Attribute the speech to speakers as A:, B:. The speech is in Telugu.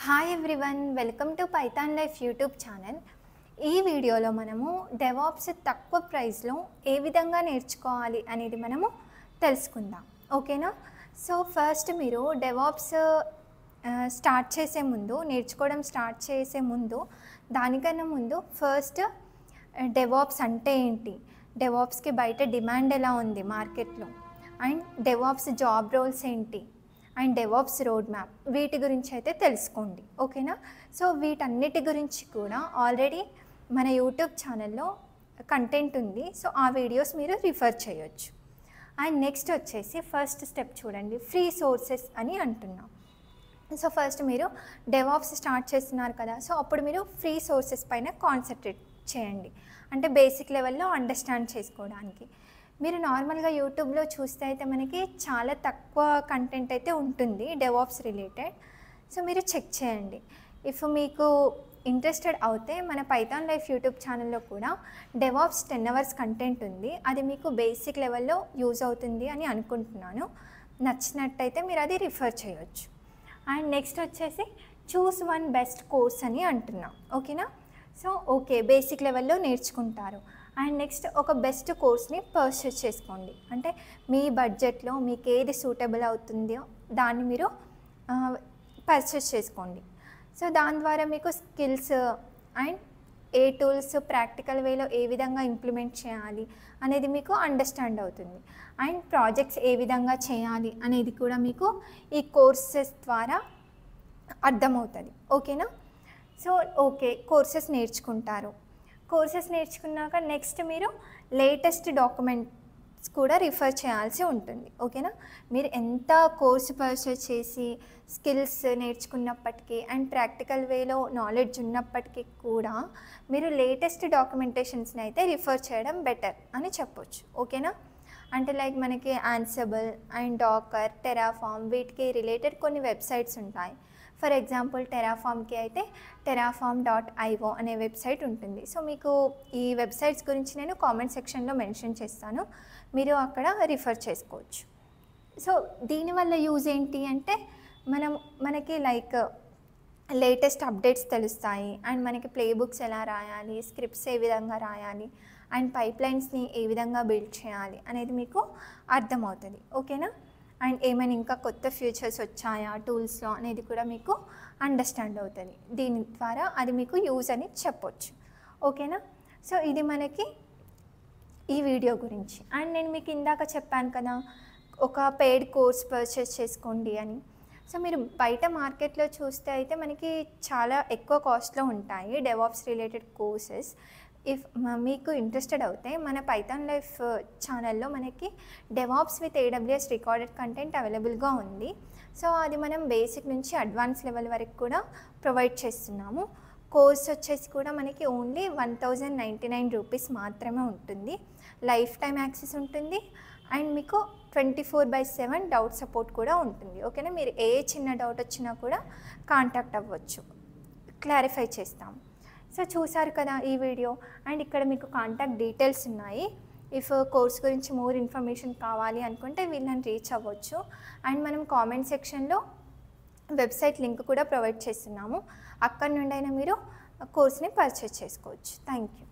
A: Hi everyone, welcome to Python life YouTube channel. ఈ వీడియోలో మనము డెవాప్స్ తక్కువ ప్రైస్లో ఏ విధంగా నేర్చుకోవాలి అనేది మనము తెలుసుకుందాం. ఓకేనా? సో ఫస్ట్ మీరు డెవాప్స్ నేర్చుకోవడం స్టార్ట్ చేసే ముందు దానికన్నా ముందు ఫస్ట్ డెవాప్స్ అంటే ఏంటి, డెవాప్స్కి బయట డిమాండ్ ఎలా ఉంది మార్కెట్లో, అండ్ డెవాప్స్ జాబ్ రోల్స్ ఏంటి, అండ్ డెవాప్స్ రోడ్ మ్యాప్, వీటి గురించి అయితే తెలుసుకోండి. ఓకేనా? సో వీటన్నిటి గురించి కూడా ఆల్రెడీ మన యూట్యూబ్ ఛానల్లో కంటెంట్ ఉంది. సో ఆ వీడియోస్ మీరు రిఫర్ చేయొచ్చు. అండ్ నెక్స్ట్ వచ్చేసి ఫస్ట్ స్టెప్ చూడండి, ఫ్రీ సోర్సెస్ అని అంటున్నాం. సో ఫస్ట్ మీరు డెవాప్స్ స్టార్ట్ చేస్తున్నారు కదా, సో అప్పుడు మీరు ఫ్రీ సోర్సెస్ పైన కాన్సన్ట్రేట్ చేయండి, అంటే బేసిక్ లెవెల్లో అండర్స్టాండ్ చేసుకోవడానికి. మీరు నార్మల్గా యూట్యూబ్లో చూస్తే అయితే మనకి చాలా తక్కువ కంటెంట్ అయితే ఉంటుంది డెవాప్స్ రిలేటెడ్. సో మీరు చెక్ చేయండి. ఇఫ్ మీకు ఇంట్రెస్టెడ్ అవుతే మన పైథాన్ లైఫ్ యూట్యూబ్ ఛానల్లో కూడా డెవాప్స్ 10 hours కంటెంట్ ఉంది. అది మీకు బేసిక్ లెవెల్లో యూజ్ అవుతుంది అని అనుకుంటున్నాను. నచ్చినట్టయితే మీరు అది రిఫర్ చేయొచ్చు. అండ్ నెక్స్ట్ వచ్చేసి చూస్ వన్ బెస్ట్ కోర్స్ అని అంటున్నాం. ఓకేనా? సో ఓకే, బేసిక్ లెవెల్లో నేర్చుకుంటారు. అండ్ నెక్స్ట్ ఒక బెస్ట్ కోర్స్ని పర్చేస్ చేసుకోండి, అంటే మీ బడ్జెట్లో మీకు ఏది సూటబుల్ అవుతుందో దాన్ని మీరు పర్చేస్ చేసుకోండి. సో దాని ద్వారా మీకు skills and A tools practical వేలో ఏ విధంగా ఇంప్లిమెంట్ చేయాలి అనేది మీకు అండర్స్టాండ్ అవుతుంది. అండ్ ప్రాజెక్ట్స్ ఏ విధంగా చేయాలి అనేది కూడా మీకు ఈ కోర్సెస్ ద్వారా అర్థమవుతుంది. ఓకేనా? సో ఓకే, కోర్సెస్ నేర్చుకుంటారు. కోర్సెస్ నేర్చుకున్నాక నెక్స్ట్ మీరు లేటెస్ట్ డాక్యుమెంట్స్ కూడా రిఫర్ చేయాల్సి ఉంటుంది. ఓకేనా? మీరు ఎంత కోర్సు పర్చేస్ చేసి స్కిల్స్ నేర్చుకున్నప్పటికీ అండ్ ప్రాక్టికల్ వేలో నాలెడ్జ్ ఉన్నప్పటికీ కూడా మీరు లేటెస్ట్ డాక్యుమెంటేషన్స్ని అయితే రిఫర్ చేయడం బెటర్ అని చెప్పొచ్చు. ఓకేనా? అంటే లైక్ మనకి ఆన్సిబుల్ అండ్ డాకర్, టెరాఫామ్, వీటికి రిలేటెడ్ కొన్ని వెబ్సైట్స్ ఉంటాయి. ఫర్ ఎగ్జాంపుల్ టెరాఫామ్కి అయితే terraform.io అనే వెబ్సైట్ ఉంటుంది. సో మీకు ఈ వెబ్సైట్స్ గురించి నేను కామెంట్ సెక్షన్లో మెన్షన్ చేస్తాను, మీరు అక్కడ రిఫర్ చేసుకోవచ్చు. సో దీనివల్ల యూజ్ ఏంటి అంటే మనకి లైక్ లేటెస్ట్ అప్డేట్స్ తెలుస్తాయి, అండ్ మనకి ప్లే బుక్స్ ఎలా రాయాలి, స్క్రిప్ట్స్ ఏ విధంగా రాయాలి, అండ్ పైప్లైన్స్ని ఏ విధంగా బిల్డ్ చేయాలి అనేది మీకు అర్థమవుతుంది. ఓకేనా? అండ్ ఏమైనా ఇంకా కొత్త ఫీచర్స్ వచ్చాయా టూల్స్లో అనేది కూడా మీకు అండర్స్టాండ్ అవుతుంది. దీని ద్వారా అది మీకు యూజ్ అని చెప్పొచ్చు. ఓకేనా? సో ఇది మనకి ఈ వీడియో గురించి. అండ్ నేను మీకు ఇందాక చెప్పాను కదా, ఒక పెయిడ్ కోర్స్ పర్చేస్ చేసుకోండి అని. సో మీరు బయట మార్కెట్లో చూస్తే అయితే మనకి చాలా ఎక్కువ కాస్ట్లో ఉంటాయి డెవాప్స్ రిలేటెడ్ కోర్సెస్. ఇఫ్ మీకు ఇంట్రెస్టెడ్ అవుతే మన పైథాన్ లైఫ్ ఛానల్లో మనకి DevOps with AWS recorded content అవైలబుల్గా ఉంది. సో అది మనం బేసిక్ నుంచి అడ్వాన్స్ లెవెల్ వరకు కూడా ప్రొవైడ్ చేస్తున్నాము. కోర్స్ వచ్చేసి కూడా మనకి ఓన్లీ 1099 రూపీస్ మాత్రమే ఉంటుంది. లైఫ్ టైం యాక్సెస్ ఉంటుంది, అండ్ మీకు 24/7 డౌట్ సపోర్ట్ కూడా ఉంటుంది. ఓకేనా? మీరు ఏ చిన్న డౌట్ వచ్చినా కూడా కాంటాక్ట్ అవ్వచ్చు, క్లారిఫై చేస్తాము. సో చూసారు కదా ఈ వీడియో, అండ్ ఇక్కడ మీకు కాంటాక్ట్ డీటెయిల్స్ ఉన్నాయి. ఇఫ్ కోర్స్ గురించి మోర్ ఇన్ఫర్మేషన్ కావాలి అనుకుంటే వీళ్ళని రీచ్ అవ్వచ్చు. అండ్ మనం కామెంట్ సెక్షన్లో వెబ్సైట్ లింక్ కూడా ప్రొవైడ్ చేస్తున్నాము, అక్కడ నుండైనా మీరు కోర్స్ని పర్చేస్ చేసుకోవచ్చు. Thank you.